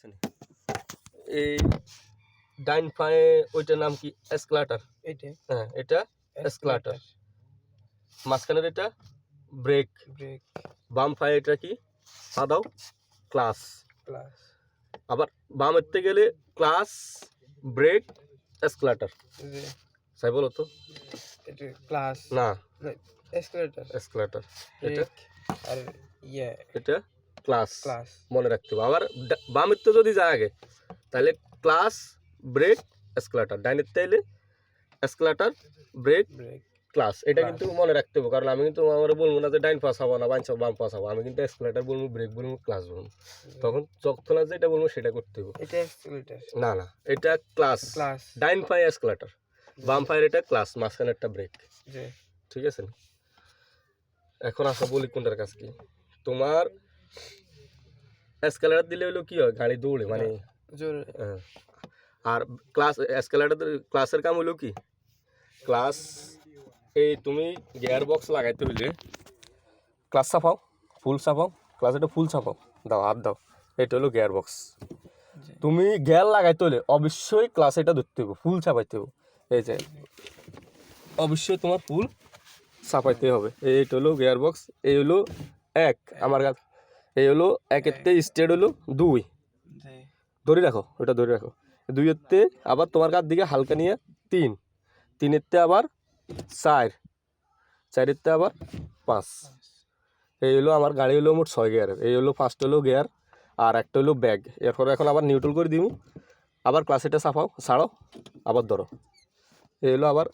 আছে না এই ডাইন পায়ে ওইটার নাম কি এসকেলেটর এটা হ্যাঁ এটা এসকেলেটর মাঝখানের এটা ব্রেক ব্রেক বাম পায়ে এটা কি পা দাও ক্লাস ক্লাস আবার বামেরতে গেলে ক্লাস ব্রেক এসকেলেটর জি তাই বলো তো এটা ক্লাস না এসকেলেটর এসকেলেটর এটা ব্রেক আর ইয়ে এটা ক্লাস ক্লাস মনে রাখতে হবে আবার বামেরতে যদি যায় আগে তাহলে ক্লাস ব্রেক এসকেলেটর ডাইনের তাইলে এসকেলেটর ব্রেক ব্রেক ক্লাস এটা কিন্তু মনে রাখতে হবে কারণ আমি কিন্তু আমার বলবো না যে ডাইন পাস হবো না বাম পাস হবো আমি কিন্তু এসকেলেটর বলবো ব্রেক বলবো ক্লাস বলবো তখন যখন যেটা বলবো সেটা করতে হবে এটা এসকেলেটর না না এটা ক্লাস ক্লাস ডাইন পায়ে এসকেলেটর বাম পায়ের এটা ক্লাস মাঝখানে একটা ব্রেক জি ঠিক আছে এখন আসা বলি কোনটার কাজ কি তোমার এসকেলেটর দিলে হলো কি হয় গাড়ি দৌড়ে মানে জোর হ্যাঁ। আর ক্লাস এসকেলেটর ক্লাসের কাম হলো কি ক্লাস এই তুমি গিয়ার বক্স লাগাইতে হইলে ক্লাস চাপাও ফুল চাপাও ক্লাস এটা ফুল চাপাও দাও হাত দাও এটা হলো গিয়ার বক্স তুমি গিয়ার লাগাইতে হলে অবশ্যই ক্লাস এটা ধরতে হবে ফুল চাপাইতে হবে এই যে অবশ্যই তোমার ফুল চাপাইতে হবে এইটা হলো গিয়ার বক্স এই হলো এক আমার কাছে এই হলো একেরতে স্টেট হলো দুই জি ধরে রাখো ওটা ধরে রাখো দুইয়েরতে আবার তোমার কাছ দিকে হালকা নিয়ে তিন তিনেরতে আবার চার চারেরতে আবার পাঁচ এই হলো আমার গাড়ি হলো মোট 6 গিয়ারের এই হলো ফার্স্ট হলো গিয়ার আর একটা হলো ব্যাগ এরপরে এখন আবার নিউট্রাল করে দিব আবার ক্লাসেটা চাপাও ছাড়ো আবার ধরো এই হলো আবার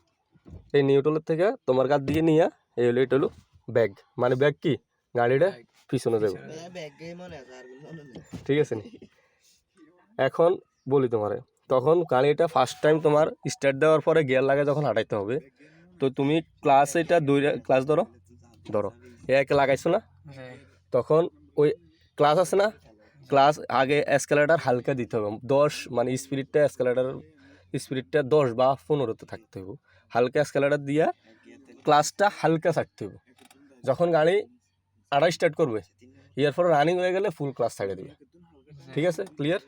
এই নিউট্রালের থেকে তোমার কাছ দিকে নিয়ে এই হলো এটা হলো ব্যাগ মানে ব্যাগ কি গাড়িটা পিছনে যাবে ঠিক আছে নি এখন বলি তোমারে তখন গাড়িটা ফার্স্ট টাইম তোমার স্টার্ট দেওয়ার পরে গিয়ার লাগে যখন হাঁটাইতে হবে তো তুমি ক্লাস এটা দুই ক্লাস ধরো ধরো এক লাগাইছো না তখন ওই ক্লাস আছে না ক্লাস আগে এসকেলেটর হালকা দিতে হবে 10 মানে স্পিডটা এসকেলেটর স্পিডটা 10 বা 15তে থাকতে হবে হালকা এসকেলেটর দিয়া ক্লাসটা হালকা ছাড়তে হবে যখন গাড়ি আড়াই স্টার্ট করবে এরপর রানিং হয়ে গেলে ফুল ক্লাস ছাড়িয়ে দেবে ঠিক আছে ক্লিয়ার